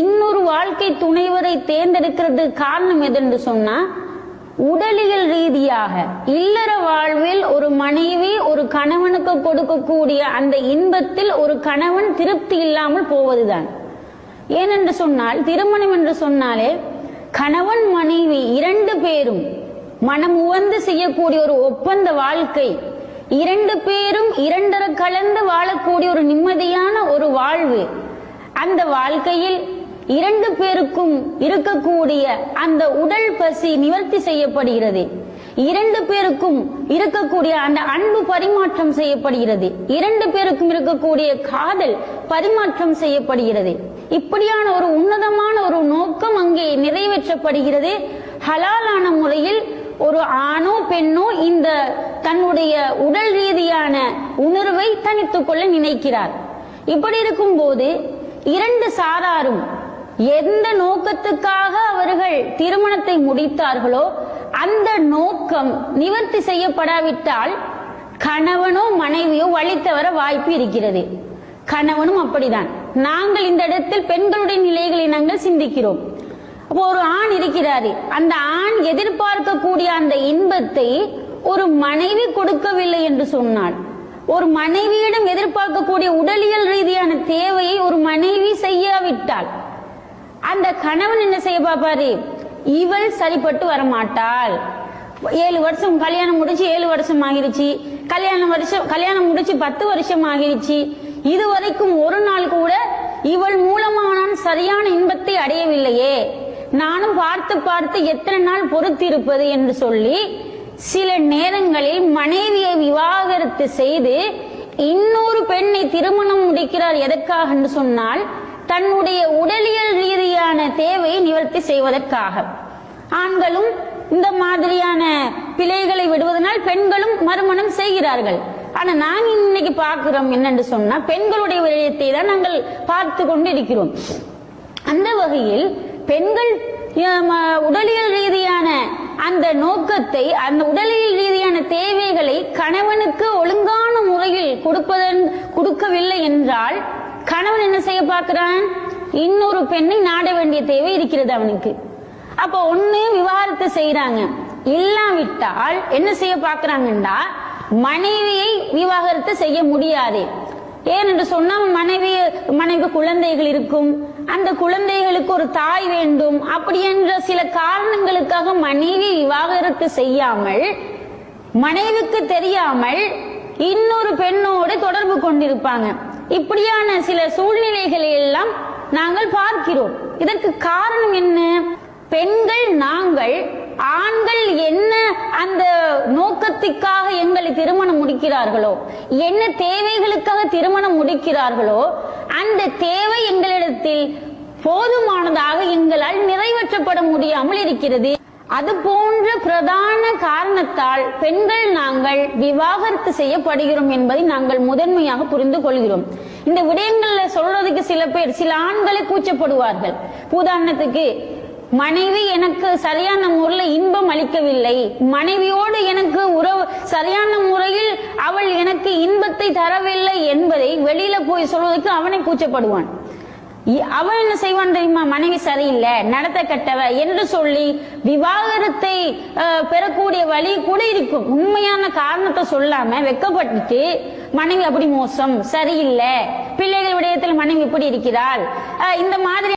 இன்னொரு வாழ்க்கை துணைவரை தேர்ந்தெடுக்கிறது காரணம் எதென்று சொன்னா, உடலியல் ரீதியாக இல்லற வாழ்வில் ஒரு மனைவி ஒரு கணவனுக்கு கொடுக்கக்கூடிய அந்த இன்பத்தில் ஒரு கணவன் திருப்தி இல்லாமல் போவதுதான். ஏனென்று சொன்னால், திருமணம் என்று சொன்னாலே கணவன் மனைவி இரண்டு பேரும் மனம் உவந்து செய்யக்கூடிய ஒரு ஒப்பந்த வாழ்க்கை, இரண்டு பேரும் இரண்டரை கலந்து வாழக்கூடிய ஒரு நிம்மதியான ஒரு வாழ்வு. அந்த வாழ்க்கையில் இரண்டு பேருக்கும் இருக்கக்கூடிய அந்த உடல் பசி நிவர்த்தி செய்யப்படுகிறது. இரண்டு பேருக்கும் இருக்கக்கூடிய அந்த அன்பு பரிமாற்றம் செய்யப்படுகிறது. இரண்டு பேருக்கும் இருக்கக்கூடிய காதல் பரிமாற்றம் செய்யப்படுகிறது. இப்படியான ஒரு உன்னதமான ஒரு நோக்கம் அங்கே நிறைவேற்றப்படுகிறது. ஹலாலான முறையில் ஒரு ஆணோ பெண்ணோ இந்த தன்னுடைய உடல் ரீதியான உணர்வை தனித்துக் கொள்ள நினைக்கிறார். இப்படி இருக்கும் போது இரண்டு சாராரும் எந்த நோக்கத்துக்காக அவர்கள் திருமணத்தை முடித்தார்களோ அந்த நோக்கம் நிவர்த்தி செய்யப்படாவிட்டால் கணவனோ மனைவியோ வழி தவற வாய்ப்பு இருக்கிறது. கணவனும் அப்படிதான். நாங்கள் இந்த இடத்தில் பெண்களுடைய நிலைகளை நாங்கள் சிந்திக்கிறோம். அப்போ ஒரு ஆண் இருக்கிறாரு, அந்த ஆண் எதிர்பார்க்கக்கூடிய அந்த இன்பத்தை ஒரு மனைவி கொடுக்கவில்லை என்று சொன்னாள், ஒரு மனைவியிடம் எதிர்பார்க்கக்கூடிய உடலியல் ரீதியான தேவையை ஒரு மனைவி செய்யாவிட்டால் அந்த கணவன் என்ன செய்ய பார்ப்பாரு? இவள் சரிப்பட்டு வரமாட்டாள். 7 வருஷம் கல்யாணம் முடிச்சு 7 வருஷம் ஆகிருச்சு, கல்யாணம் முடிச்சு 10 வருஷம் ஆகிருச்சு, இதுவரைக்கும் ஒரு நாள் கூட இவள் மூலமா நான் சரியான இன்பத்தை அடையவில்லையே, நானும் பார்த்து பார்த்து எத்தனை நாள் பொறுத்திருப்பது என்று சொல்லி சில நேரங்களில் மனைவியை விவாகரத்து செய்து இன்னொரு பெண்ணை திருமணம் முடிக்கிறார். எதற்காக என்று சொன்னால், தன்னுடைய உடலியல் ரீதியான தேவையை நிவர்த்தி செய்வதற்காக. ஆண்களும் இந்த மாதிரியான பிழைகளை விடுவதனால் பெண்களும் மறுமணம் செய்கிறார்கள். ஆனா நாங்க இன்னைக்கு பார்க்கிறோம் என்னன்னு சொன்னா, பெண்களுடைய விடயத்தை தான் நாங்கள் பார்த்து கொண்டு இருக்கிறோம். அந்த வகையில் பெண்கள் உடலியல் ரீதியான அந்த நோக்கத்தை, அந்த உடலியல் ரீதியான தேவைகளை கணவனுக்கு ஒழுங்கான முறையில் கொடுக்கவில்லை என்றால் கணவன் என்ன செய்ய பார்க்கிறான்? இன்னொரு பெண்ணை நாட வேண்டிய தேவை இருக்கிறது அவனுக்கு. அப்ப ஒண்ணு விவாகரத்து செய்யறாங்க, இல்லாவிட்டால் என்ன செய்ய பார்க்கிறாங்கண்டா மனைவியை விவாகரத்து செய்ய முடியாது. ஏனென்று சொன்னா மனைவி குழந்தைகள் இருக்கும், அந்த குழந்தைகளுக்கு ஒரு தாய் வேண்டும், அப்படி என்ற சில காரணங்களுக்காக மனைவி விவாகரத்து செய்யாமல், மனைவிக்கு தெரியாமல் இன்னொரு பெண்ணோடு தொடர்பு கொண்டிருப்பாங்க. இப்படியான சில சூழ்நிலைகளை எல்லாம் நாங்கள் பார்க்கிறோம். இதற்கு காரணம் என்ன? பெண்கள் நாங்கள் ஆண்கள் என்ன அந்த நோக்கத்திற்காக எங்களை திருமணம் முடிக்கிறார்களோ, என்ன தேவைகளுக்காக திருமணம் முடிக்கிறார்களோ, அந்த தேவை எங்களிடத்தில் போதுமானதாக எங்களால் நிறைவேற்றப்பட முடியாமல் இருக்கிறது. அது போன்ற பிரதான காரணத்தால் பெண்கள் நாங்கள் விவாகரத்து செய்யப்படுகிறோம் என்பதை நாங்கள் முதன்மையாக புரிந்து கொள்கிறோம். இந்த விடயங்கள்ல சொல்றதுக்கு சில பேர், சில ஆண்களை கூச்சப்படுவார்கள். உதாரணத்துக்கு, மனைவி எனக்கு சரியான முறையில் இன்பம் அளிக்கவில்லை, மனைவியோடு எனக்கு உறவு சரியான முறையில் அவள் எனக்கு இன்பத்தை தரவில்லை என்பதை வெளியில போய் சொல்வதற்கு அவனை கூச்சப்படுவான். அவன் என்ன செய்வான் தெரியுமா? மனைவி சரியில்லை, நடத்த கட்டவ என்று சொல்லி விவாகரத்தை பெறக்கூடிய வழி கூட இருக்கும். உண்மையான காரணத்தை சொல்லாம வெக்கப்பட்டுட்டு மனைவி அப்படி மோசம், சரியில்லை, பிள்ளைகள் விடயத்தில் மனைவி இப்படி இருக்கிறாள், இந்த மாதிரி